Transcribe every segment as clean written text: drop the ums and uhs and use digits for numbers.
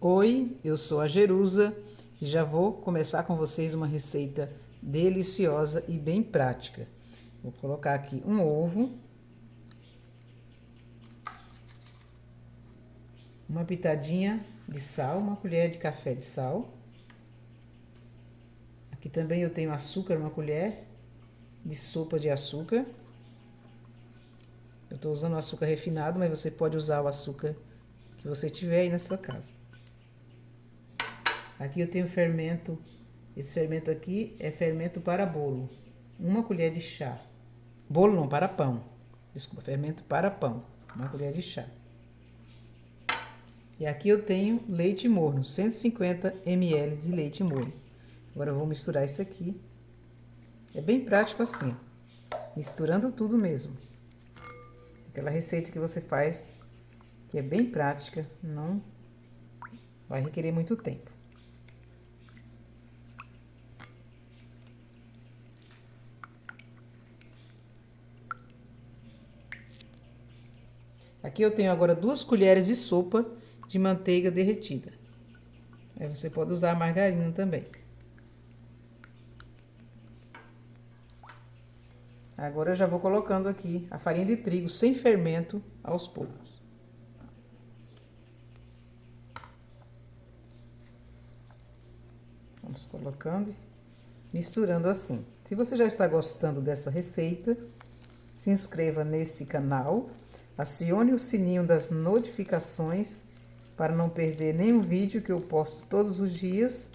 Oi, eu sou a Jerusa e já vou começar com vocês uma receita deliciosa e bem prática. Vou colocar aqui um ovo, uma pitadinha de sal, uma colher de café de sal. Aqui também eu tenho açúcar, uma colher de sopa de açúcar. Eu estou usando o açúcar refinado, mas você pode usar o açúcar que você tiver aí na sua casa. Aqui eu tenho fermento, esse fermento aqui é fermento para bolo, uma colher de chá. Bolo não, para pão. Desculpa, fermento para pão, uma colher de chá. E aqui eu tenho leite morno, 150 ml de leite morno. Agora eu vou misturar isso aqui. É bem prático assim, misturando tudo mesmo. Aquela receita que você faz, que é bem prática, não vai requerer muito tempo. Aqui eu tenho agora 2 colheres de sopa de manteiga derretida. Aí você pode usar a margarina também. Agora eu já vou colocando aqui a farinha de trigo sem fermento aos poucos. Vamos colocando e misturando assim. Se você já está gostando dessa receita, se inscreva nesse canal, acione o sininho das notificações para não perder nenhum vídeo que eu posto todos os dias.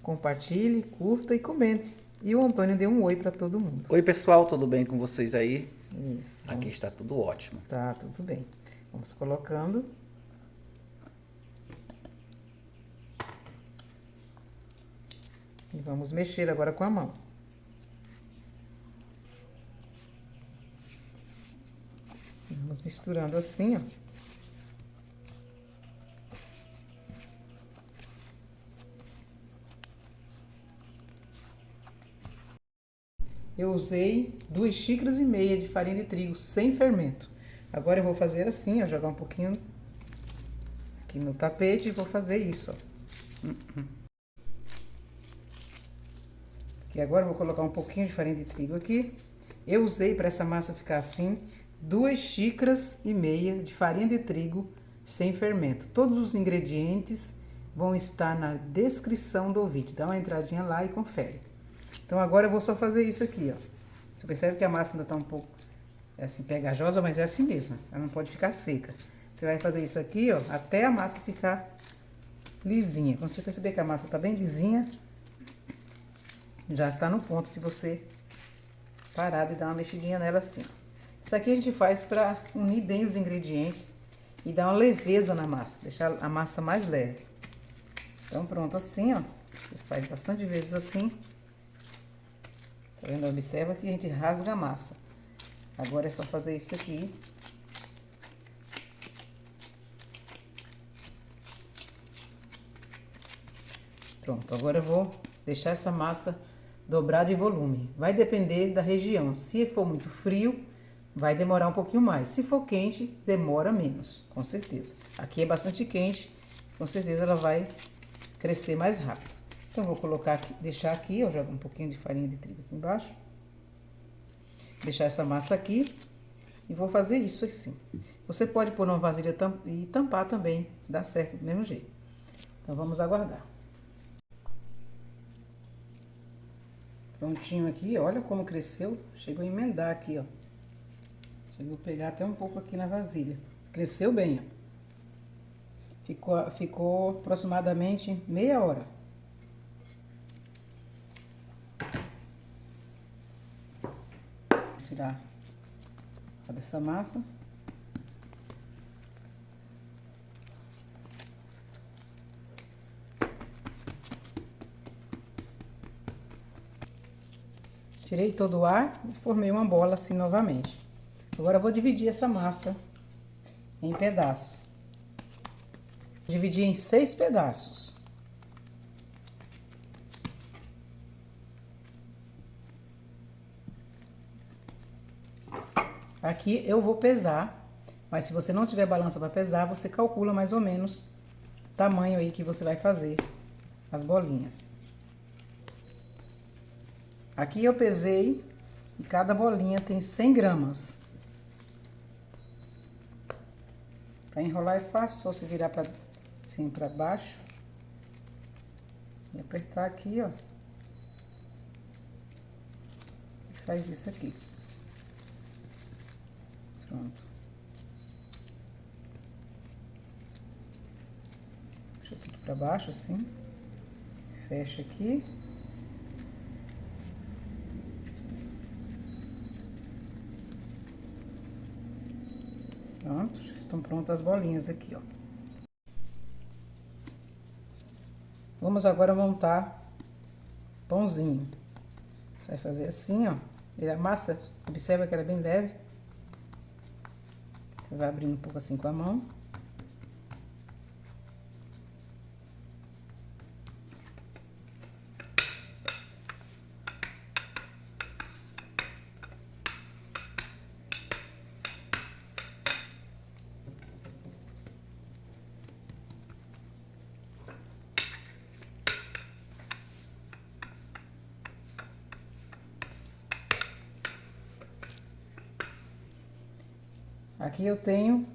Compartilhe, curta e comente. E o Antônio deu um oi para todo mundo. Oi pessoal, tudo bem com vocês aí? Isso. Aqui está tudo ótimo. Tá, tudo bem. Vamos colocando. E vamos mexer agora com a mão. Vamos misturando assim, ó. Eu usei 2,5 xícaras de farinha de trigo sem fermento. Agora eu vou fazer assim, ó, jogar um pouquinho aqui no tapete e vou fazer isso, ó. Aqui agora eu vou colocar um pouquinho de farinha de trigo aqui. Eu usei para essa massa ficar assim, 2,5 xícaras de farinha de trigo sem fermento. Todos os ingredientes vão estar na descrição do vídeo. Dá uma entradinha lá e confere. Então agora eu vou só fazer isso aqui, ó. Você percebe que a massa ainda tá um pouco assim pegajosa, mas é assim mesmo. Ela não pode ficar seca. Você vai fazer isso aqui, ó, até a massa ficar lisinha. Quando você perceber que a massa tá bem lisinha, já está no ponto de você parar de dar uma mexidinha nela assim. Isso aqui a gente faz para unir bem os ingredientes e dar uma leveza na massa, deixar a massa mais leve. Então pronto, assim, ó. Você faz bastante vezes assim. Tá vendo? Observa que a gente rasga a massa. Agora é só fazer isso aqui. Pronto, agora eu vou deixar essa massa dobrar de volume. Vai depender da região. Se for muito frio, vai demorar um pouquinho mais. Se for quente, demora menos, com certeza. Aqui é bastante quente, com certeza ela vai crescer mais rápido. Então, vou colocar aqui, deixar aqui, eu jogo um pouquinho de farinha de trigo aqui embaixo. Deixar essa massa aqui e vou fazer isso assim. Você pode pôr numa vasilha e tampar também, dá certo do mesmo jeito. Então, vamos aguardar. Prontinho aqui, olha como cresceu. Chegou a emendar aqui, ó. Chegou a pegar até um pouco aqui na vasilha. Cresceu bem, ó. Ficou aproximadamente meia hora. Vou tirar dessa massa. Tirei todo o ar e formei uma bola assim novamente. Agora eu vou dividir essa massa em pedaços. Dividi em 6 pedaços. Aqui eu vou pesar, mas se você não tiver balança para pesar, você calcula mais ou menos tamanho aí que você vai fazer as bolinhas. Aqui eu pesei e cada bolinha tem 100 gramas. Para enrolar é fácil, só você virar assim para baixo e apertar aqui, ó. E faz isso aqui. Pronto. Puxa tudo para baixo assim. Fecha aqui. Pronto, estão prontas as bolinhas aqui, ó. Vamos agora montar pãozinho. Você vai fazer assim, ó. E a massa, observa que ela é bem leve. Você vai abrindo um pouco assim com a mão. Aqui eu tenho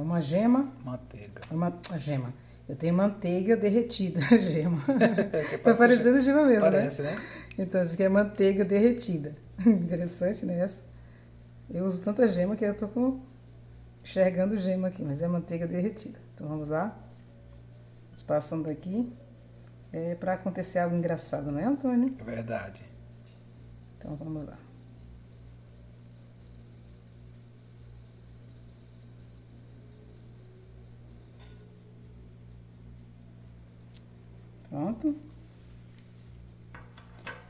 uma gema. Manteiga. Uma gema. Eu tenho manteiga derretida. Gema. Tá parecendo gema mesmo, parece, né? né? Então, isso aqui é manteiga derretida. Interessante, né? Essa. Eu uso tanta gema que eu tô enxergando gema aqui, mas é manteiga derretida. Então, vamos lá. Passando aqui. É pra acontecer algo engraçado, não é, Antônio? É verdade. Então, vamos lá. Pronto.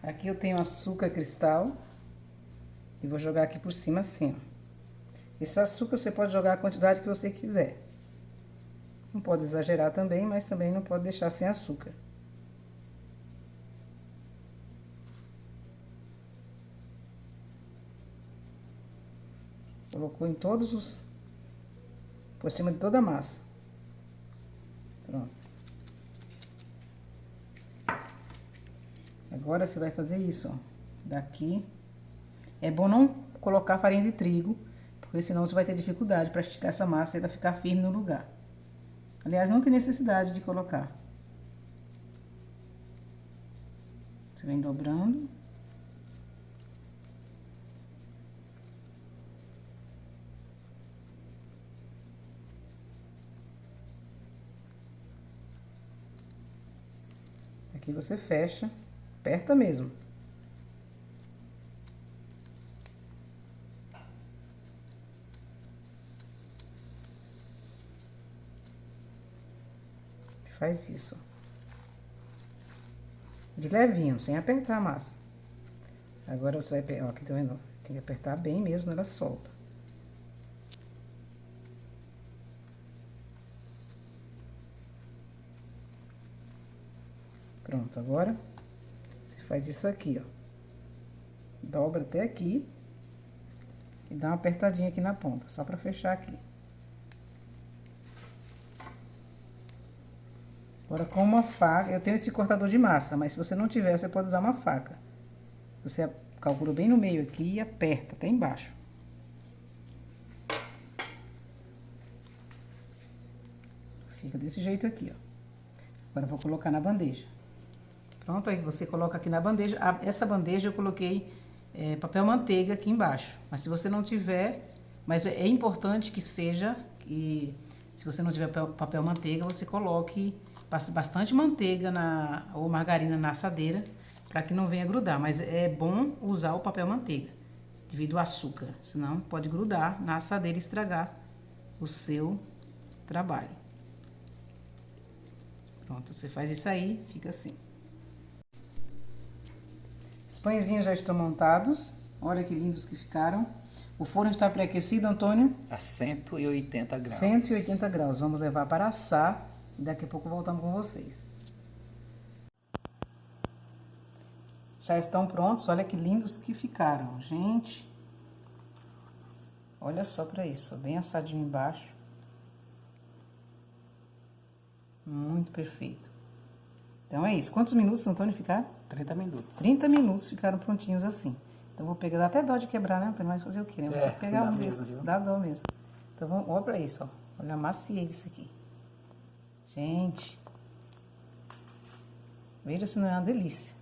Aqui eu tenho açúcar cristal. E vou jogar aqui por cima assim, ó. Esse açúcar você pode jogar a quantidade que você quiser. Não pode exagerar também, mas também não pode deixar sem açúcar. Colocou em todos os... por cima de toda a massa. Pronto. Agora você vai fazer isso, ó. Daqui. É bom não colocar farinha de trigo, porque senão você vai ter dificuldade para esticar essa massa e ela ficar firme no lugar. Aliás, não tem necessidade de colocar. Você vem dobrando. Aqui você fecha, aperta mesmo. Faz isso. De levinho, sem apertar a massa. Agora você vai... ó, aqui tá vendo? Tem que apertar bem mesmo, senão ela solta. Pronto, agora você faz isso aqui, ó. Dobra até aqui. E dá uma apertadinha aqui na ponta, só pra fechar aqui. Agora, com uma faca, eu tenho esse cortador de massa, mas se você não tiver, você pode usar uma faca. Você calcula bem no meio aqui e aperta até embaixo. Fica desse jeito aqui, ó. Agora eu vou colocar na bandeja. Pronto, aí você coloca aqui na bandeja. Essa bandeja eu coloquei papel manteiga aqui embaixo. Mas se você não tiver... Mas é importante que seja... se você não tiver papel manteiga, você coloque... Passe bastante manteiga ou margarina na assadeira, para que não venha grudar. Mas é bom usar o papel manteiga, devido ao açúcar. Senão pode grudar na assadeira e estragar o seu trabalho. Pronto, você faz isso aí, fica assim. Os pãezinhos já estão montados. Olha que lindos que ficaram. O forno está pré-aquecido, Antônio? A 180 graus. 180 graus. Vamos levar para assar. E daqui a pouco voltamos com vocês. Já estão prontos. Olha que lindos que ficaram, gente. Olha só para isso. Bem assadinho embaixo. Muito perfeito. Então é isso. Quantos minutos, Antônio, ficaram? 30 minutos. 30 minutos ficaram prontinhos assim. Então vou pegar, dá até dó de quebrar, né, Antônio? Mas fazer o quê, né? Vou pegar dá um mesmo, desse. viu? Dá dó mesmo. Então vamos, olha pra isso, ó. Olha a maciez disso aqui. Gente. Veja se não é uma delícia.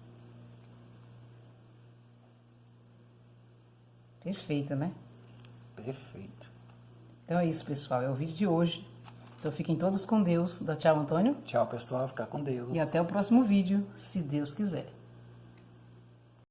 Perfeito, né? Perfeito. Então é isso, pessoal. É o vídeo de hoje. Então fiquem todos com Deus. Dá tchau, Antônio. Tchau, pessoal. Ficar com Deus. E até o próximo vídeo, se Deus quiser.